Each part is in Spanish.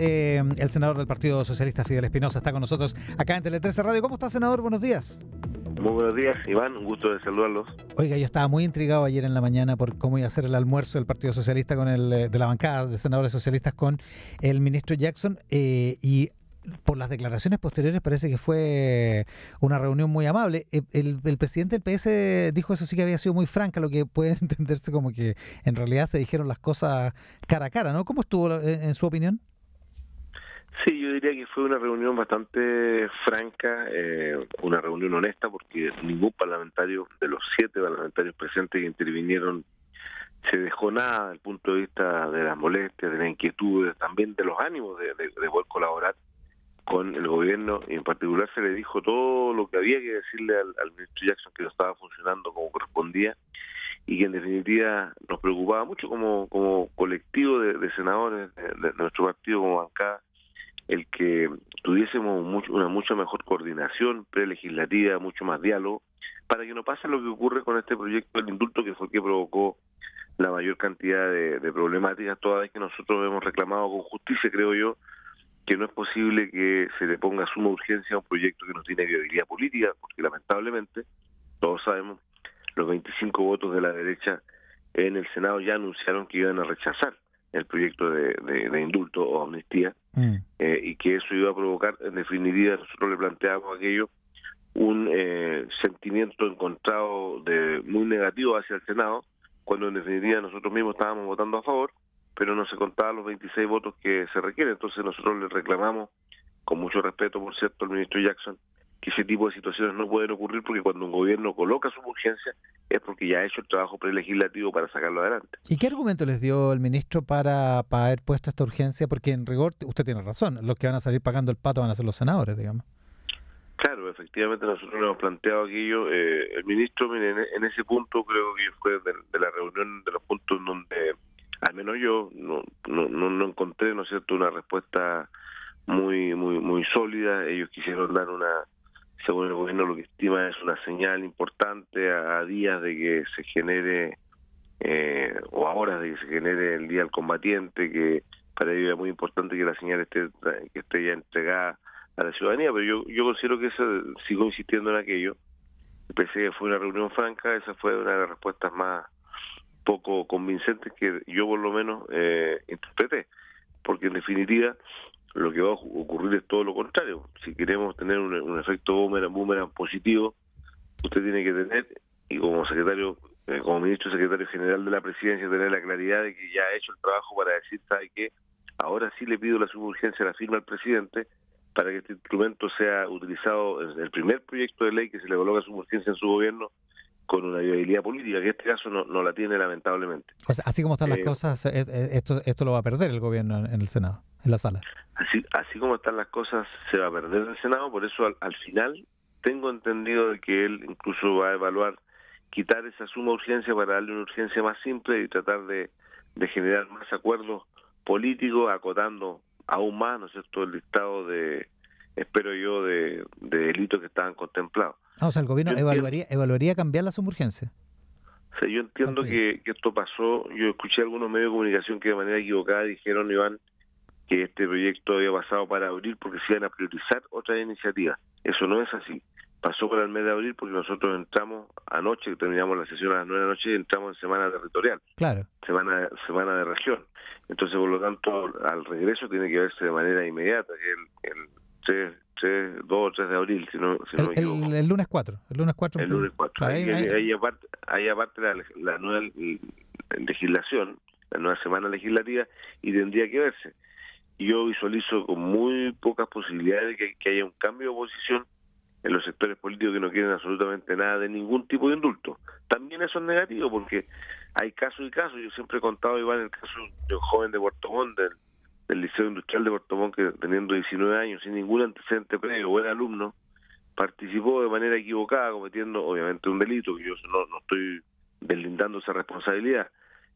el senador del Partido Socialista, Fidel Espinosa, está con nosotros acá en Tele 13 Radio. ¿Cómo está, senador? Buenos días. Muy buenos días, Iván, un gusto de saludarlos. Oiga, yo estaba muy intrigado ayer en la mañana por cómo iba a ser el almuerzo del Partido Socialista con de la bancada de senadores socialistas con el ministro Jackson, y por las declaraciones posteriores parece que fue una reunión muy amable. El presidente del PS dijo, eso sí, que había sido muy franca, lo que puede entenderse como que en realidad se dijeron las cosas cara a cara, ¿no? ¿Cómo estuvo en su opinión? Sí, yo diría que fue una reunión bastante franca, una reunión honesta, porque ningún parlamentario de los 7 parlamentarios presentes que intervinieron se dejó nada desde el punto de vista de las molestias, de las inquietudes, también de los ánimos de poder colaborar con el gobierno, y en particular se le dijo todo lo que había que decirle al ministro Jackson, que no estaba funcionando como correspondía, y que en definitiva nos preocupaba mucho como colectivo de senadores de nuestro partido, como bancada, el que tuviésemos una mucha mejor coordinación prelegislativa, mucho más diálogo, para que no pase lo que ocurre con este proyecto del indulto, que fue el que provocó la mayor cantidad de problemáticas, toda vez que nosotros hemos reclamado con justicia, creo yo, que no es posible que se le ponga suma urgencia a un proyecto que no tiene viabilidad política, porque lamentablemente, todos sabemos, los 25 votos de la derecha en el Senado ya anunciaron que iban a rechazar el proyecto de indulto o amnistía, y que eso iba a provocar, en definitiva, nosotros le planteamos aquello, un sentimiento encontrado muy negativo hacia el Senado, cuando en definitiva nosotros mismos estábamos votando a favor, pero no se contaban los 26 votos que se requieren. Entonces nosotros le reclamamos, con mucho respeto, por cierto, al ministro Jackson, que ese tipo de situaciones no pueden ocurrir, porque cuando un gobierno coloca su urgencia es porque ya ha hecho el trabajo prelegislativo para sacarlo adelante. ¿Y qué argumento les dio el ministro para haber puesto esta urgencia? Porque en rigor, usted tiene razón, los que van a salir pagando el pato van a ser los senadores, digamos. Claro, efectivamente nosotros le hemos planteado aquello. El ministro, mire, en ese punto creo que fue de la reunión de los puntos en donde al menos yo no encontré, ¿no es cierto?, una respuesta muy sólida. Ellos quisieron dar según el gobierno, lo que estima es una señal importante a días de que se genere, o a horas de que se genere el Día del Combatiente, que para ellos es muy importante que la señal esté ya entregada a la ciudadanía, pero yo considero que sigo insistiendo en aquello. Pensé que fue una reunión franca, esa fue una de las respuestas más poco convincentes que yo por lo menos interpreté, porque en definitiva lo que va a ocurrir es todo lo contrario. Si queremos tener un efecto boomerang positivo, usted tiene que tener, y como ministro secretario general de la presidencia, tener la claridad de que ya ha hecho el trabajo para decir, ¿sabe qué? Ahora sí le pido la suburgencia, la firma al presidente, para que este instrumento sea utilizado en el primer proyecto de ley que se le coloca suburgencia en su gobierno, con una viabilidad política, que en este caso no la tiene, lamentablemente. O sea, así como están las cosas, esto lo va a perder el gobierno en el Senado, en la sala. Así como están las cosas, se va a perder el Senado, por eso al final tengo entendido de que él incluso va a evaluar quitar esa suma urgencia para darle una urgencia más simple y tratar de generar más acuerdos políticos, acotando aún más, ¿no es cierto?, el listado espero yo, de delitos que estaban contemplados. O sea, el gobierno evaluaría cambiar la suburgencia. O sea, yo entiendo que esto pasó. Yo escuché algunos medios de comunicación que de manera equivocada dijeron, Iván, que este proyecto había pasado para abril porque se iban a priorizar otras iniciativas. Eso no es así. Pasó para el mes de abril porque nosotros entramos anoche, que terminamos la sesión a las 9 de la noche, y entramos en semana territorial. Claro. Semana de región. Entonces, por lo tanto, al regreso tiene que verse de manera inmediata, que el 2 o 3 de abril, si no me equivoco. El lunes 4. El lunes 4. El lunes 4. Claro, ahí aparte la nueva legislación, la nueva semana legislativa, y tendría que verse. Yo visualizo con muy pocas posibilidades que haya un cambio de posición en los sectores políticos que no quieren absolutamente nada de ningún tipo de indulto. También eso es negativo, porque hay casos y casos. Yo siempre he contado, Iván, el caso de un joven de Puerto Montt, del Liceo Industrial de Puerto Montt, que teniendo 19 años, sin ningún antecedente previo, buen alumno, participó de manera equivocada, cometiendo obviamente un delito, que yo no estoy deslindando esa responsabilidad,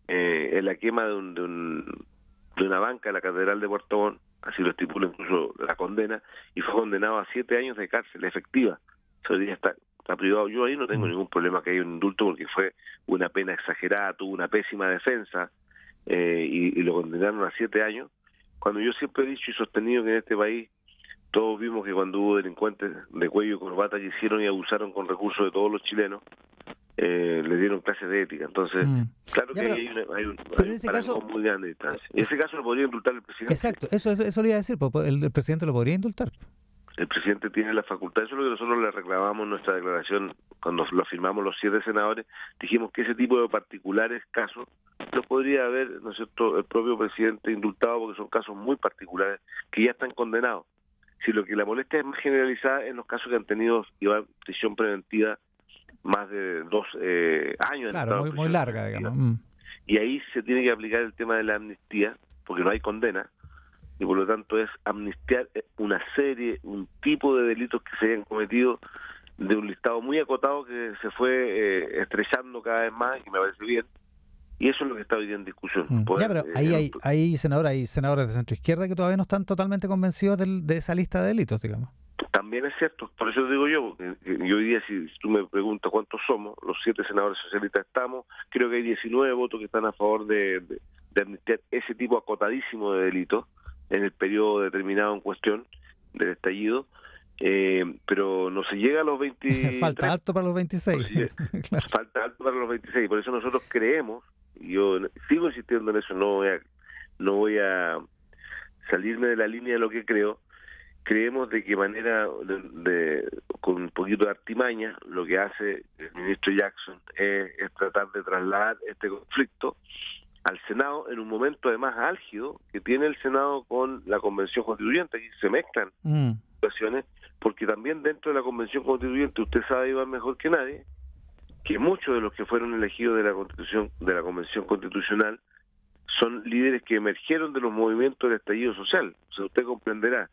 en la quema de una banca de la Catedral de Puerto Montt, así lo estipula incluso la condena, y fue condenado a 7 años de cárcel efectiva. Eso ya está privado. Yo ahí no tengo ningún problema que haya un indulto, porque fue una pena exagerada, tuvo una pésima defensa, y lo condenaron a 7 años, Cuando yo siempre he dicho y sostenido que en este país todos vimos que cuando hubo delincuentes de cuello y corbata que hicieron y abusaron con recursos de todos los chilenos, le dieron clases de ética. Entonces, claro ya, que pero, hay un en ese caso, muy grande de distancia. En ese caso lo podría indultar el presidente. Exacto, eso le iba a decir, el presidente lo podría indultar. El presidente tiene la facultad, eso es lo que nosotros le reclamamos en nuestra declaración cuando lo firmamos los 7 senadores, dijimos que ese tipo de particulares casos los podría haber, ¿no es cierto?, el propio presidente indultado, porque son casos muy particulares que ya están condenados. Si lo que la molestia es más generalizada en los casos que han tenido prisión preventiva más de 2 años. Claro, muy larga, digamos. Y ahí se tiene que aplicar el tema de la amnistía, porque no hay condena, y por lo tanto es amnistiar una serie, un tipo de delitos que se hayan cometido de un listado muy acotado que se fue estrechando cada vez más, y me parece bien, y eso es lo que está hoy día en discusión. Ya, pero ahí hay senadores de centro izquierda que todavía no están totalmente convencidos de esa lista de delitos, digamos. También es cierto, por eso digo yo, que hoy día si tú me preguntas cuántos somos, los 7 senadores socialistas estamos, creo que hay 19 votos que están a favor de amnistiar ese tipo acotadísimo de delitos en el periodo determinado en cuestión del estallido, pero no se llega a los 23. Falta alto para los 26. Claro. Falta alto para los 26, por eso nosotros creemos, y yo sigo insistiendo en eso, no voy a salirme de la línea de lo que creemos de que manera con un poquito de artimaña, lo que hace el ministro Jackson es tratar de trasladar este conflicto al Senado en un momento además álgido que tiene el Senado con la Convención Constituyente. Aquí se mezclan situaciones, porque también dentro de la Convención Constituyente, usted sabe, Iván, mejor que nadie, que muchos de los que fueron elegidos de la Convención Constitucional son líderes que emergieron de los movimientos del estallido social. O sea, usted comprenderá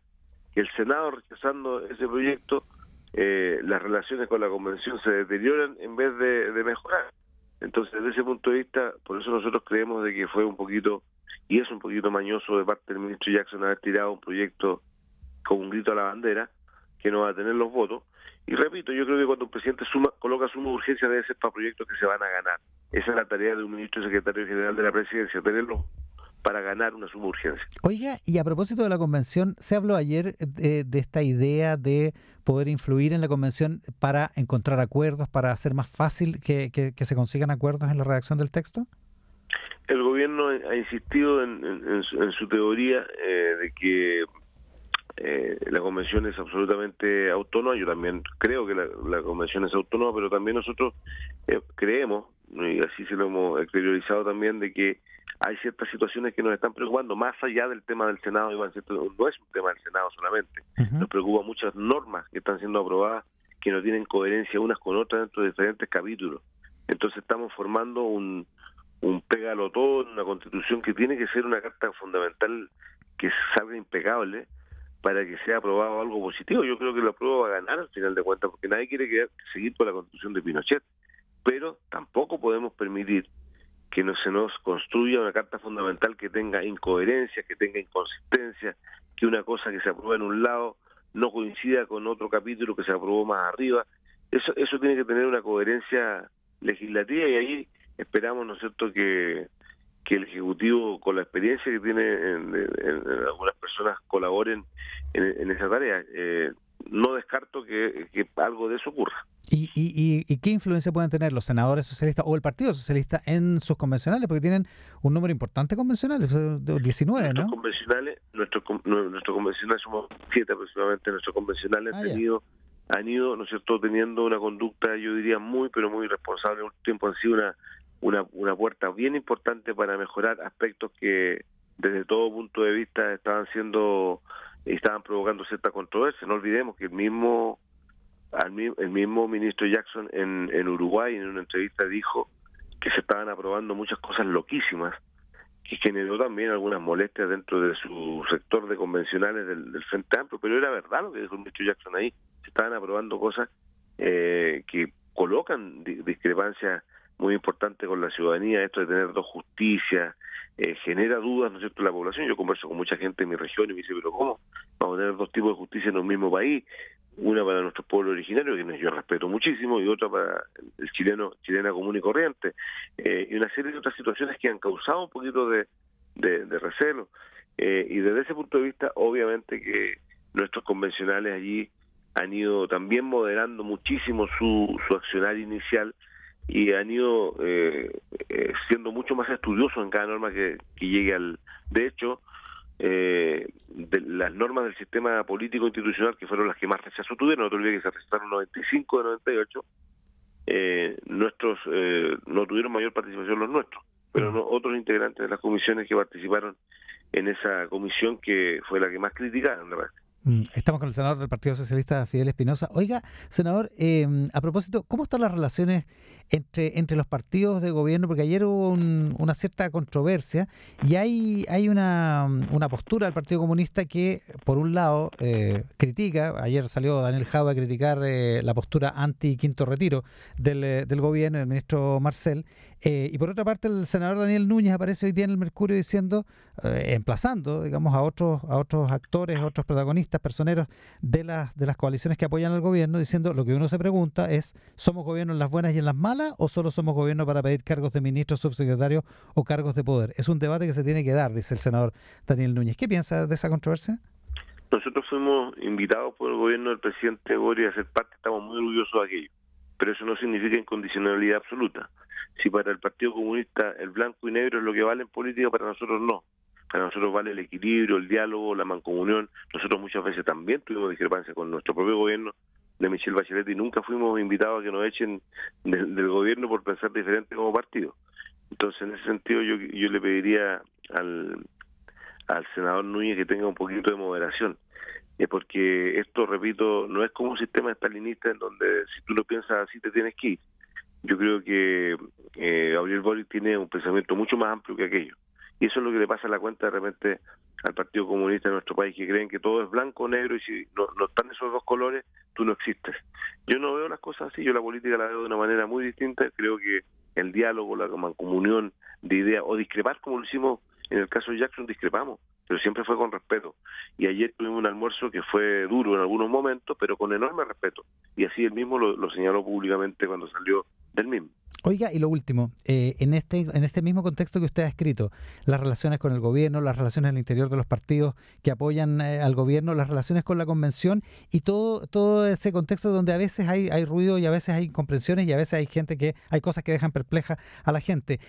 que el Senado, rechazando ese proyecto, las relaciones con la Convención se deterioran en vez de mejorar. Entonces, desde ese punto de vista, por eso nosotros creemos de que fue un poquito, y es un poquito mañoso de parte del ministro Jackson haber tirado un proyecto con un grito a la bandera, que no va a tener los votos. Y repito, yo creo que cuando un presidente coloca suma de urgencia debe ser para proyectos que se van a ganar. Esa es la tarea de un ministro y secretario general de la presidencia, tenerlos para ganar una suma de urgencia. Oiga, y a propósito de la convención, se habló ayer de esta idea de poder influir en la convención para encontrar acuerdos, para hacer más fácil que se consigan acuerdos en la redacción del texto. El gobierno ha insistido en su teoría de que la convención es absolutamente autónoma. Yo también creo que la convención es autónoma, pero también nosotros creemos, y así se lo hemos exteriorizado también, de que hay ciertas situaciones que nos están preocupando, más allá del tema del Senado, Iván, no es un tema del Senado solamente. Nos preocupan muchas normas que están siendo aprobadas que no tienen coherencia unas con otras dentro de diferentes capítulos. Entonces estamos formando un pégalo todo en una constitución que tiene que ser una carta fundamental que salga impecable para que sea aprobado algo positivo. Yo creo que la prueba va a ganar al final de cuentas, porque nadie quiere seguir con la constitución de Pinochet, pero tampoco podemos permitir que no se nos construya una carta fundamental que tenga incoherencia, que tenga inconsistencia, que una cosa que se aprueba en un lado no coincida con otro capítulo que se aprobó más arriba. Eso tiene que tener una coherencia legislativa, y ahí esperamos, ¿no es cierto?, que el Ejecutivo, con la experiencia que tiene en algunas personas, colaboren en esa tarea. No descarto que algo de eso ocurra. ¿Y qué influencia pueden tener los senadores socialistas o el Partido Socialista en sus convencionales? Porque tienen un número importante de convencionales, 19, ¿no? Nuestros convencionales somos 7 aproximadamente. Nuestros convencionales han ido, ¿no es cierto?, teniendo una conducta, yo diría, muy, pero muy responsable. En un tiempo han sido una puerta bien importante para mejorar aspectos que desde todo punto de vista estaban provocando cierta controversia. No olvidemos que el mismo ministro Jackson en Uruguay, en una entrevista, dijo que se estaban aprobando muchas cosas loquísimas, que generó también algunas molestias dentro de su sector de convencionales del Frente Amplio, pero era verdad lo que dijo el ministro Jackson ahí. Se estaban aprobando cosas que colocan discrepancias muy importantes con la ciudadanía. Esto de tener 2 justicias genera dudas, ¿no es cierto?, en la población. Yo converso con mucha gente en mi región y me dice, pero ¿cómo vamos a tener 2 tipos de justicia en un mismo país? Una para nuestros pueblos originarios, que yo respeto muchísimo, y otra para el chilena común y corriente, y una serie de otras situaciones que han causado un poquito de recelo. y desde ese punto de vista, obviamente que nuestros convencionales allí han ido también moderando muchísimo su accionar inicial y han ido siendo mucho más estudiosos en cada norma que llegue al... De hecho, de las normas del sistema político institucional, que fueron las que más rechazo tuvieron, no te olvides que se rechazaron 95 de 98, nuestros no tuvieron mayor participación los nuestros, pero no, otros integrantes de las comisiones que participaron en esa comisión, que fue la que más criticaron, la verdad. Estamos con el senador del Partido Socialista, Fidel Espinosa. Oiga, senador, a propósito, ¿cómo están las relaciones entre los partidos de gobierno? Porque ayer hubo una cierta controversia y hay una postura del Partido Comunista que, por un lado, critica, ayer salió Daniel Jadue a criticar la postura anti-quinto retiro del gobierno, del ministro Marcel, y por otra parte el senador Daniel Núñez aparece hoy día en el Mercurio diciendo, emplazando, digamos, a otros actores, a otros protagonistas, personeros de las coaliciones que apoyan al gobierno, diciendo, lo que uno se pregunta es, ¿somos gobierno en las buenas y en las malas o solo somos gobierno para pedir cargos de ministros, subsecretarios o cargos de poder? Es un debate que se tiene que dar, dice el senador Daniel Núñez. ¿Qué piensa de esa controversia? Nosotros fuimos invitados por el gobierno del presidente Boric a ser parte, estamos muy orgullosos de aquello, pero eso no significa incondicionalidad absoluta. Si para el Partido Comunista el blanco y negro es lo que vale en política, para nosotros no. Para nosotros vale el equilibrio, el diálogo, la mancomunión. Nosotros muchas veces también tuvimos discrepancias con nuestro propio gobierno de Michelle Bachelet y nunca fuimos invitados a que nos echen del gobierno por pensar diferente como partido. Entonces, en ese sentido, yo le pediría al senador Núñez que tenga un poquito de moderación, porque esto, repito, no es como un sistema estalinista en donde si tú lo piensas así te tienes que ir. Yo creo que Gabriel Boric tiene un pensamiento mucho más amplio que aquello. Y eso es lo que le pasa a la cuenta de repente al Partido Comunista de nuestro país, que creen que todo es blanco o negro y si no están esos dos colores, tú no existes. Yo no veo las cosas así, yo la política la veo de una manera muy distinta. Creo que el diálogo, la mancomunión de ideas, o discrepar como lo hicimos en el caso de Jackson, discrepamos, pero siempre fue con respeto. Y ayer tuvimos un almuerzo que fue duro en algunos momentos, pero con enorme respeto. Y así él mismo lo señaló públicamente cuando salió del mismo. Oiga, y lo último, en este mismo contexto que usted ha escrito, las relaciones con el gobierno, las relaciones al interior de los partidos que apoyan al gobierno, las relaciones con la convención y todo ese contexto donde a veces hay ruido y a veces hay incomprensiones y a veces hay cosas que dejan perpleja a la gente.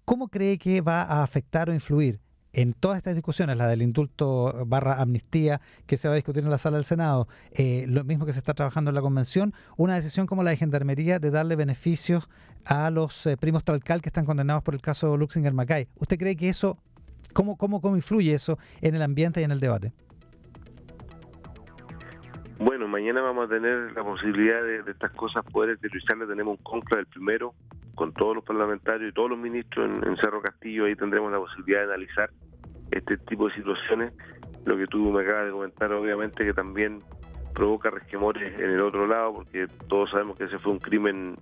¿Cómo cree que va a afectar o influir en todas estas discusiones, la del indulto / amnistía que se va a discutir en la sala del Senado, lo mismo que se está trabajando en la convención, una decisión como la de Gendarmería de darle beneficios a los primos Talcal que están condenados por el caso Luxinger-Macay? ¿Usted cree que eso, cómo influye eso en el ambiente y en el debate? Bueno, mañana vamos a tener la posibilidad de estas cosas poder exteriorizarlas. Tenemos un conclave, el primero, con todos los parlamentarios y todos los ministros en Cerro Castillo. Ahí tendremos la posibilidad de analizar este tipo de situaciones. Lo que tú me acabas de comentar, obviamente, que también provoca resquemores en el otro lado, porque todos sabemos que ese fue un crimen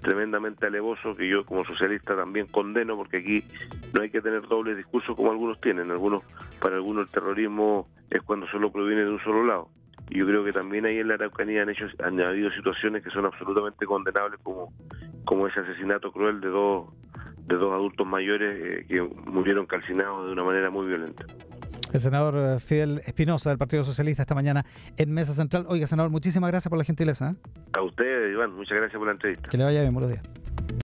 tremendamente alevoso, que yo como socialista también condeno, porque aquí no hay que tener dobles discursos como algunos tienen. Para algunos el terrorismo es cuando solo proviene de un solo lado. Y yo creo que también ahí en la Araucanía han habido situaciones que son absolutamente condenables, como ese asesinato cruel de dos adultos mayores que murieron calcinados de una manera muy violenta. El senador Fidel Espinosa del Partido Socialista esta mañana en Mesa Central. Oiga, senador, muchísimas gracias por la gentileza. A ustedes, Iván, muchas gracias por la entrevista. Que le vaya bien, buenos días.